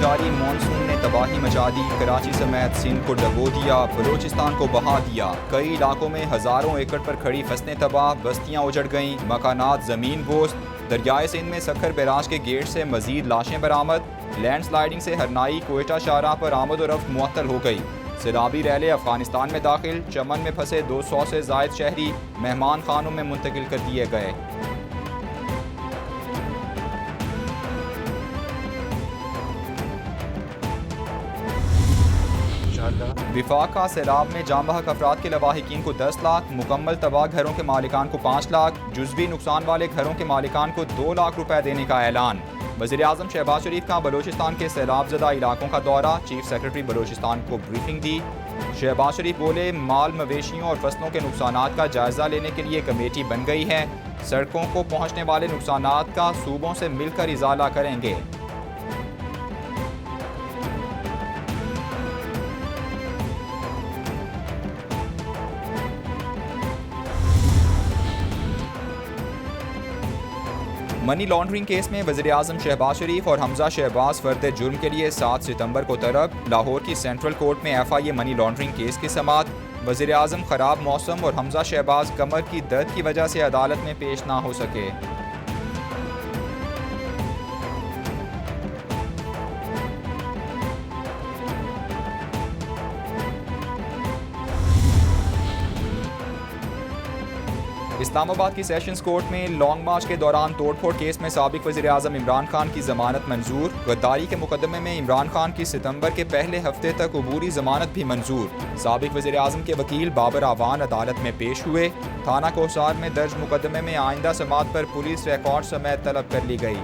जारी मानसून ने तबाही मचा दी। कराची समेत सिंध को डबो दिया, बलोचिस्तान को बहा दिया। कई इलाकों में हजारों एकड़ पर खड़ी फसलें तबाह, बस्तियां उजड़ गईं, मकानात जमीन बोझ। दरियाए सिंध में सखर बैराज के गेट से मजीद लाशें बरामद। लैंडस्लाइडिंग से हरनाई कोयटा शाहराह पर आमद और रफ्त मुअत्तल हो गई। सैलाबी रैले अफगानिस्तान में दाखिल, चमन में फंसे 200 से जायद शहरी मेहमान खानों में मुंतकिल कर दिए गए। विफाक का सैलाब में जाम बहक अफराद के लवाहिकीन को 10 लाख, मुकम्मल तबाह घरों के मालिकान को 5 लाख, जुज़वी नुकसान वाले घरों के मालिकान को 2 लाख रुपए देने का ऐलान। वज़ीर आज़म शहबाज शरीफ का बलोचिस्तान के सैलाब ज़दा इलाकों का दौरा, चीफ सेक्रेटरी बलोचिस्तान को ब्रीफिंग दी। शहबाज शरीफ बोले, माल मवेशियों और फसलों के नुकसानात का जायजा लेने के लिए कमेटी बन गई है। सड़कों को पहुँचने वाले नुकसानात का सूबों से मिलकर इजाला करेंगे। मनी लॉन्ड्रिंग केस में वज़ीर आज़म शहबाज शरीफ और हमजा शहबाज फर्द जुर्म के लिए 7 सितंबर को तलब। लाहौर की सेंट्रल कोर्ट में FIA मनी लॉन्ड्रिंग केस की समाअत। वज़ीर आज़म खराब मौसम और हमजा शहबाज कमर की दर्द की वजह से अदालत में पेश ना हो सके। इस्लामाबाद की सेशंस कोर्ट में लॉन्ग मार्च के दौरान तोड़फोड़ केस में साबिक वज़ीर आज़म इमरान खान की जमानत मंजूर। गद्दारी के मुकदमे में इमरान खान की सितंबर के पहले हफ्ते तक अबूरी जमानत भी मंजूर। साबिक वज़ीर आज़म के वकील बाबर आवान अदालत में पेश हुए। थाना कोसार में दर्ज मुकदमे में आइंदा समाअत पर पुलिस रिकॉर्ड समेत तलब कर ली गई।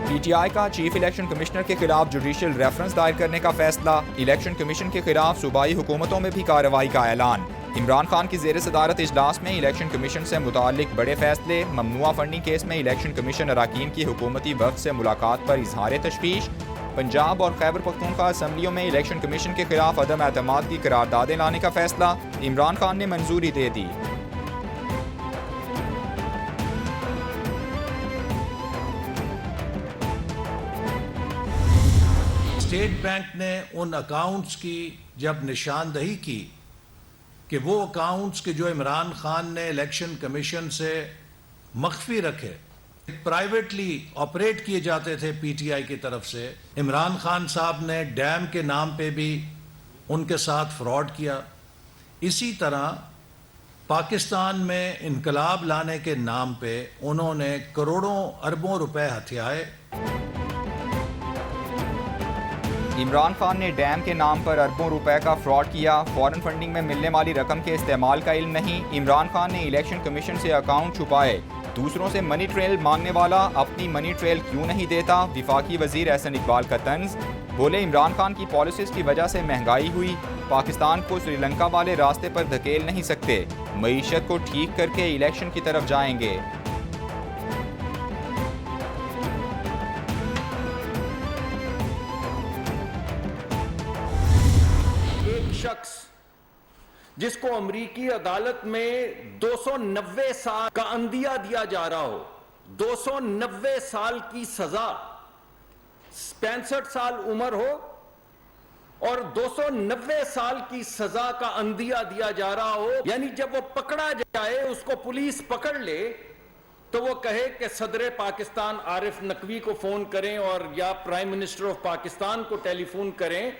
PTI का चीफ इलेक्शन कमिश्नर के खिलाफ जुडिशियल रेफरेंस दायर करने का फैसला। इलेक्शन कमीशन के खिलाफ सूबाई हुकूमतों में भी कार्रवाई का ऐलान। इमरान खान की ज़ेर सदारत इजलास में इलेक्शन कमीशन से मुताल्लिक बड़े फैसले। ममनुआ फंडिंग केस में इलेक्शन कमीशन अराकीन की हुकूमती वफ्द से मुलाकात पर इजहार तशवीश। पंजाब और खैबर पख्तूनख्वा असम्बलियों में इलेक्शन कमीशन के खिलाफ अदम एतमाद की करारदादें लाने का फैसला। इमरान खान ने मंजूरी दे दी। स्टेट बैंक ने उन अकाउंट्स की जब निशानदही की कि वो अकाउंट्स के जो इमरान खान ने इलेक्शन कमीशन से मख्फी रखे, प्राइवेटली ऑपरेट किए जाते थे PTI की तरफ से, इमरान खान साहब ने डैम के नाम पे भी उनके साथ फ्रॉड किया। इसी तरह पाकिस्तान में इनकलाब लाने के नाम पे उन्होंने करोड़ों अरबों रुपए हथियाए। इमरान खान ने डैम के नाम पर अरबों रुपए का फ्रॉड किया। फॉरेन फंडिंग में मिलने वाली रकम के इस्तेमाल का इल्म नहीं। इमरान खान ने इलेक्शन कमीशन से अकाउंट छुपाए। दूसरों से मनी ट्रेल मांगने वाला अपनी मनी ट्रेल क्यों नहीं देता? विफाकी वजीर एहसन इकबाल का तंज। बोले, इमरान खान की पॉलिसीज की वजह से महंगाई हुई। पाकिस्तान को श्रीलंका वाले रास्ते पर धकेल नहीं सकते। मईशत को ठीक करके इलेक्शन की तरफ जाएंगे। शख्स जिसको अमरीकी अदालत में 290 साल का अंदिया दिया जा रहा हो, 290 साल की सजा, 65 साल उम्र हो और 290 साल की सजा का अंदिया दिया जा रहा हो, यानी जब वो पकड़ा जाए, उसको पुलिस पकड़ ले तो वो कहे कि सदर पाकिस्तान आरिफ नकवी को फोन करें और या प्राइम मिनिस्टर ऑफ पाकिस्तान को टेलीफोन करें।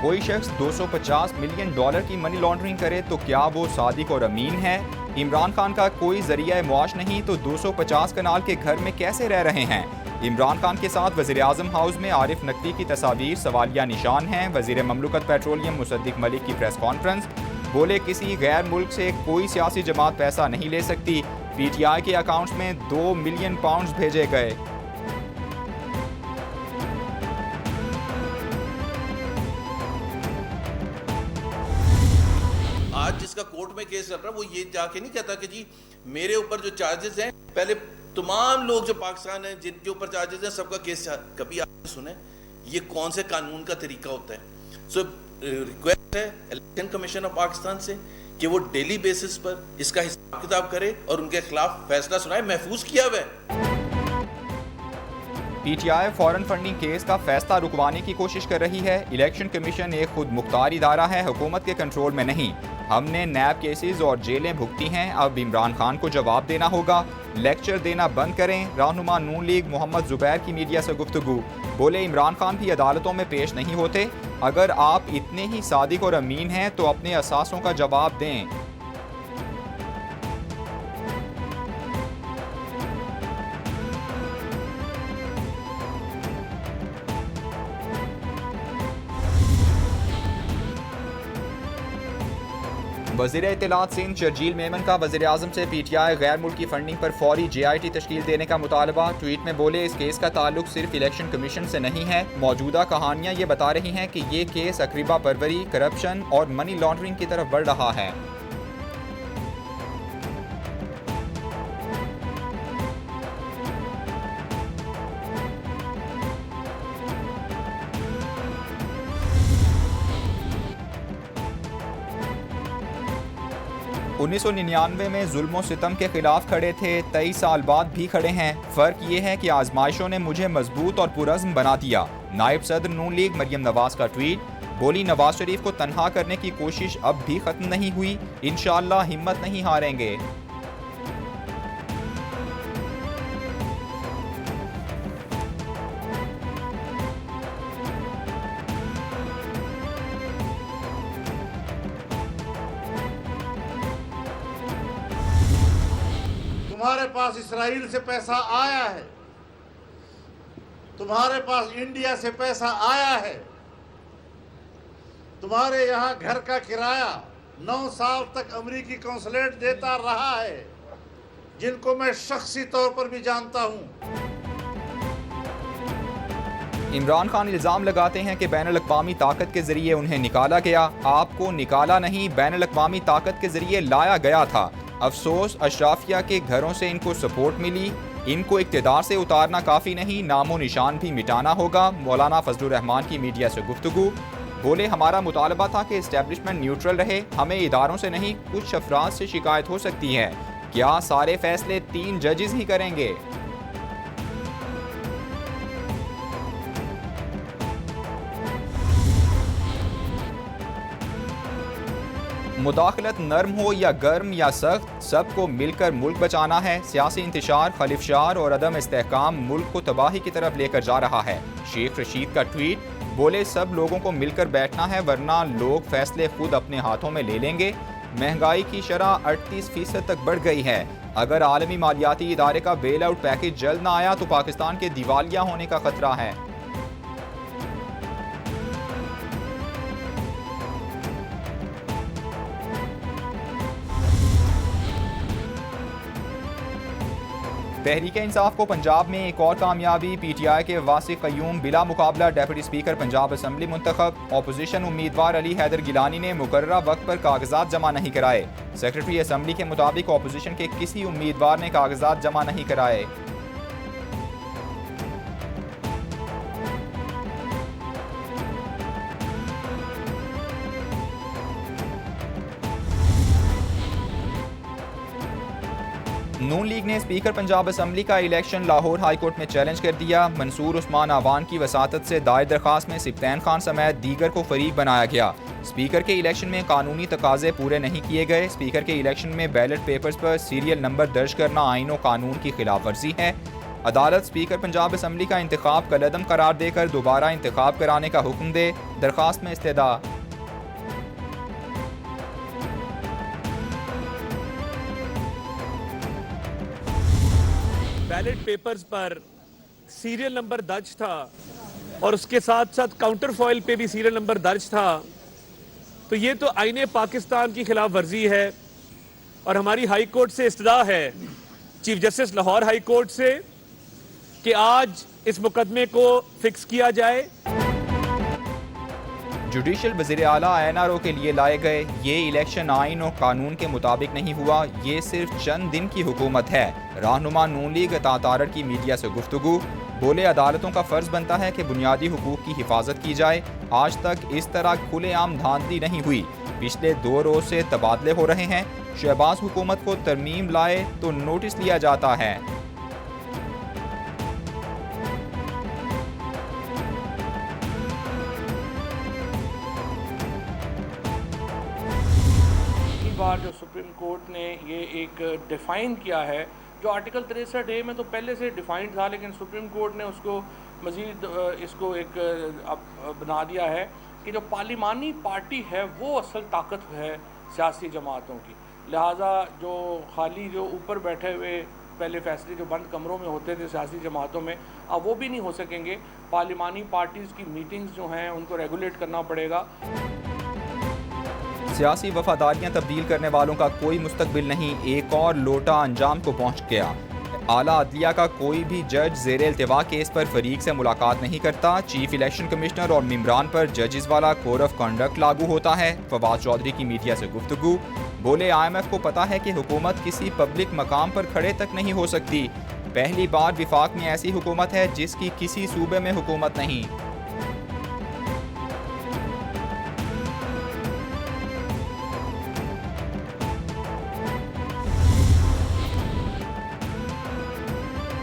कोई शख्स $250 मिलियन की मनी लॉन्ड्रिंग करे तो क्या वो सादिक और अमीन है? इमरान खान का कोई जरिया मुआश नहीं तो 250 कनाल के घर में कैसे रह रहे हैं? इमरान खान के साथ वज़ीर आज़म हाउस में आरिफ नकवी की तस्वीर सवालिया निशान हैं। वज़ीर ममलकत पेट्रोलियम मुसद्दिक मलिक की प्रेस कॉन्फ्रेंस। बोले, किसी गैर मुल्क से कोई सियासी जमात पैसा नहीं ले सकती। PTI के अकाउंट्स में 2 मिलियन पाउंड भेजे गए। आज जिसका कोर्ट में केस चल रहा है वो ये जाके नहीं कहता कि जी मेरे ऊपर जो चार्जेस हैं पहले तमाम लोग जो पाकिस्तान है जिनके ऊपर चार्जेस हैं सबका केस कभी आपने सुने? ये कौन से कानून का तरीका होता है? सो रिक्वेस्ट है इलेक्शन कमीशन ऑफ पाकिस्तान से कि वो डेली बेसिस पर इसका हिसाब किताब करे और उनके खिलाफ फैसला सुनाए। महफूज किया हुआ है। पीटीआई फॉरेन फंडिंग केस का फैसला रुकवाने की कोशिश कर रही है। इलेक्शन कमीशन एक खुद मुख्तार इदारा है, हुकूमत के कंट्रोल में नहीं। हमने नैब केसेस और जेलें भुगती हैं, अब इमरान खान को जवाब देना होगा। लेक्चर देना बंद करें। रहनुमा नून लीग मोहम्मद जुबैर की मीडिया से गुफ्तगू, बोले इमरान खान भी अदालतों में पेश नहीं होते। अगर आप इतने ही सादिक और अमीन हैं तो अपने असासों का जवाब दें। वज़ीर इत्तलात सिंध शर्जील मेमन का वज़ीर आज़म से पीटीआई गैर मुल्की फंडिंग पर फौरी JIT तश्कील देने का मुतालबा। ट्वीट में बोले इस केस का ताल्लुक सिर्फ इलेक्शन कमीशन से नहीं है। मौजूदा कहानियां ये बता रही हैं कि ये केस अकरीबा परवरी, करप्शन और मनी लॉन्ड्रिंग की तरफ बढ़ रहा है। उन्नीस 1999 में जुल्म सितम के खिलाफ खड़े थे, 23 साल बाद भी खड़े हैं। फ़र्क ये है कि आजमाइशों ने मुझे मजबूत और पुरज़्म बना दिया। नायब सदर नून लीग मरियम नवाज का ट्वीट, बोली नवाज शरीफ को तन्हा करने की कोशिश अब भी ख़त्म नहीं हुई, इंशाअल्लाह हिम्मत नहीं हारेंगे। तुम्हारे पास इसराइल से पैसा आया है, तुम्हारे पास इंडिया से पैसा आया है, तुम्हारे यहाँ घर का किराया 9 साल तक अमेरिकी कौंसलेट देता रहा है, जिनको मैं शख्सी तौर पर भी जानता हूँ। इमरान खान इल्ज़ाम लगाते हैं कि बैनुल-अक़वामी ताकत के जरिए उन्हें निकाला गया। आपको निकाला नहीं, बैनुल-अक़वामी ताकत के जरिए लाया गया था। अफसोस अशराफिया के घरों से इनको सपोर्ट मिली। इनको इक़्तिदार से उतारना काफ़ी नहीं, नामो निशान भी मिटाना होगा। मौलाना फजलुर रहमान की मीडिया से गुफ्तगू, बोले हमारा मुतालबा था कि इस्टेब्लिशमेंट न्यूट्रल रहे, हमें इदारों से नहीं कुछ अफराद से शिकायत हो सकती है। क्या सारे फैसले 3 जजेस ही करेंगे? मुदाखलत नरम हो या गर्म या सख्त, सबको मिलकर मुल्क बचाना है। सियासी इंतशार, खलिफशार और अदम इस्तेहकाम मुल्क को तबाही की तरफ लेकर जा रहा है। शेख रशीद का ट्वीट, बोले सब लोगों को मिलकर बैठना है वरना लोग फैसले खुद अपने हाथों में ले लेंगे। महंगाई की शरह 38% तक बढ़ गई है। अगर आलमी मालियाती इदारे का बेल आउट पैकेज जल्द ना आया तो पाकिस्तान के दिवालिया होने का खतरा है। तहरीक इंसाफ को पंजाब में एक और कामयाबी, पीटीआई के वासिक क़य्यूम बिला मुकाबला डेप्यूटी स्पीकर पंजाब असम्बली मुंतखब। अपोजिशन उम्मीदवार अली हैदर गिलानी ने मुकर्ररा वक्त पर कागजात जमा नहीं कराए। सेक्रेटरी असम्बली के मुताबिक अपोजिशन के किसी उम्मीदवार ने कागजात जमा नहीं कराए। नून लीग ने स्पीकर पंजाब असम्बली का इलेक्शन लाहौर हाई कोर्ट में चैलेंज कर दिया। मंसूर उस्मान आवान की वसातत से दायर दरखास्त में सिब्तैन खान समेत दीगर को फरीक बनाया गया। स्पीकर के इलेक्शन में कानूनी तकाजे पूरे नहीं किए गए। स्पीकर के इलेक्शन में बैलेट पेपर्स पर सीरियल नंबर दर्ज करना आईन और कानून की खिलाफ वर्जी है। अदालत स्पीकर पंजाब असम्बली का इंतखाब कलअदम करार देकर दोबारा इंतखाब कराने का हुक्म दे। दरखास्त में इस्तेदा। बैलेट पेपर्स पर सीरियल नंबर दर्ज था और उसके साथ साथ काउंटर फॉइल पे भी सीरियल नंबर दर्ज था, तो ये तो आईने पाकिस्तान की खिलाफ वर्जी है। और हमारी हाई कोर्ट से इस्तदा है, chief justice Lahore high court से, कि आज इस मुकदमे को फिक्स किया जाए। जुडिशल वज़ीर आला NRO के लिए लाए गए ये इलेक्शन आइन और कानून के मुताबिक नहीं हुआ, ये सिर्फ चंद दिन की हुकूमत है। रहनुमा नून लीग अता तारड़ की मीडिया से गुफ्तगू, बोले अदालतों का फ़र्ज बनता है कि बुनियादी हुकूक की हिफाजत की जाए। आज तक इस तरह खुलेआम धांधली नहीं हुई। पिछले 2 रोज से तबादले हो रहे हैं। शहबाज हुकूमत को तरमीम लाए तो नोटिस लिया जाता है। बार जो सुप्रीम कोर्ट ने ये एक डिफ़ाइन किया है, जो आर्टिकल 63A में तो पहले से डिफ़ाइंड था, लेकिन सुप्रीम कोर्ट ने उसको मज़ीद इसको एक बना दिया है कि जो पार्लिमानी पार्टी है वो असल ताकत है सियासी जमातों की। लिहाजा जो खाली जो ऊपर बैठे हुए पहले फैसले जो बंद कमरों में होते थे सियासी जमातों में, अब वो भी नहीं हो सकेंगे। पार्लिमानी पार्टीज़ की मीटिंग्स जो हैं उनको रेगुलेट करना पड़ेगा। सियासी वफादारियां तब्दील करने वालों का कोई मुस्तकबिल नहीं, एक और लोटा अंजाम को पहुंच गया। आला अदलिया का कोई भी जज ज़ेर इल्तिवा केस पर फरीक से मुलाकात नहीं करता। चीफ इलेक्शन कमिश्नर और मेम्बरान पर जजेस वाला कोड ऑफ कंडक्ट लागू होता है। फवाद चौधरी की मीडिया से गुफ्तगू, बोले IMF को पता है कि हुकूमत किसी पब्लिक मकाम पर खड़े तक नहीं हो सकती। पहली बार विफाक में ऐसी हुकूमत है जिसकी किसी सूबे में हुकूमत नहीं।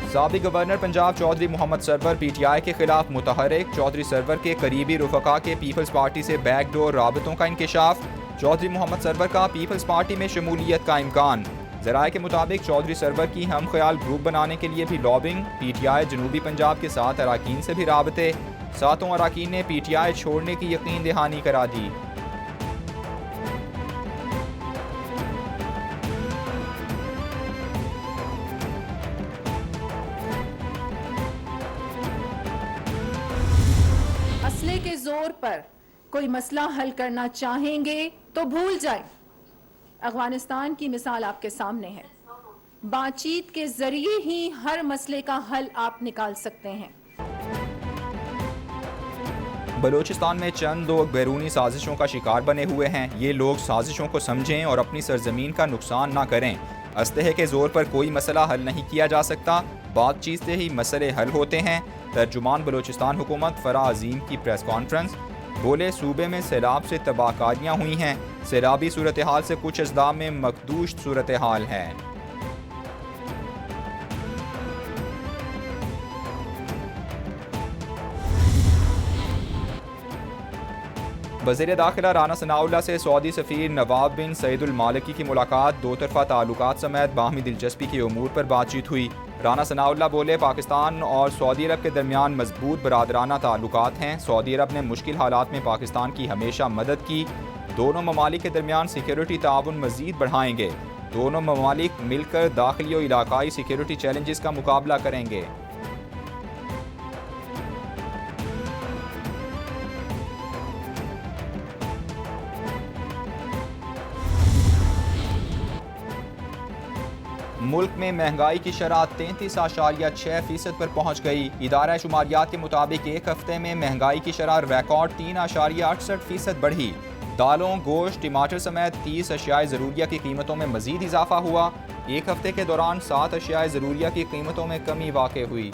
साबिक गवर्नर पंजाब चौधरी मोहम्मद सरवर PTI के खिलाफ मुतहरिक। चौधरी सरवर के करीबी रुफका के पीपल्स पार्टी से बैकडोर राबतों का इंकशाफ। चौधरी मोहम्मद सरवर का पीपल्स पार्टी में शमूलियत का इम्कान। ज़राए के मुताबिक चौधरी सरवर की हम ख्याल ग्रुप बनाने के लिए भी लॉबिंग। PTI जनूबी पंजाब के 7 अराकीन से भी राबते। 7 अराकीन ने PTI छोड़ने की यकीन दहानी करा दी। असले के जोर पर कोई मसला हल करना चाहेंगे तो भूल जाए। अफगानिस्तान की मिसाल आपके सामने है। बातचीत के जरिए ही हर मसले का हल आप निकाल सकते हैं। बलूचिस्तान में चंद लोग बैरूनी साजिशों का शिकार बने हुए हैं। ये लोग साजिशों को समझें और अपनी सरजमीन का नुकसान ना करें। असलहे के जोर पर कोई मसला हल नहीं किया जा सकता, बातचीत से ही मसले हल होते हैं। तर्जुमान बलूचिस्तान हुकूमत फराह अजीम की प्रेस कॉन्फ्रेंस, बोले सूबे में सैलाब से तबाहकारियाँ हुई हैं। सैलाबी सूरत हाल से कुछ अजला में मखदूश सूरत हाल है। वज़ीर दाखिला राना सनाउल्लाह से सऊदी सफ़ीर नवाब बिन सईदुल मालिकी की मुलाकात। 2 तरफ़ा ताल्लुकात समेत बाहमी दिलचस्पी के उमूर पर बातचीत हुई। राना सनाउल्लाह बोले पाकिस्तान और सऊदी अरब के दरमियान मजबूत बरादराना ताल्लुकात हैं। सऊदी अरब ने मुश्किल हालात में पाकिस्तान की हमेशा मदद की। दोनों ममालिक के दरमियान सिक्योरिटी ताउन मज़ीद बढ़ाएंगे। दोनों ममालिक मिलकर दाखिली और इलाकाई सिक्योरिटी चैलेंजेस का मुकाबला करेंगे। मुल्क में महंगाई की शरह 33.6% पर पहुंच गई। इदारा शुमारियात के मुताबिक एक हफ्ते में महंगाई की शरह रिकॉर्ड 3.68% बढ़ी। दालों, गोश्त, टमाटर समेत 30 अशियाए ज़रूरिया की कीमतों में मज़ीद इजाफा हुआ। एक हफ्ते के दौरान 7 अशियाए ज़रूरिया की कीमतों में कमी वाक़ हुई।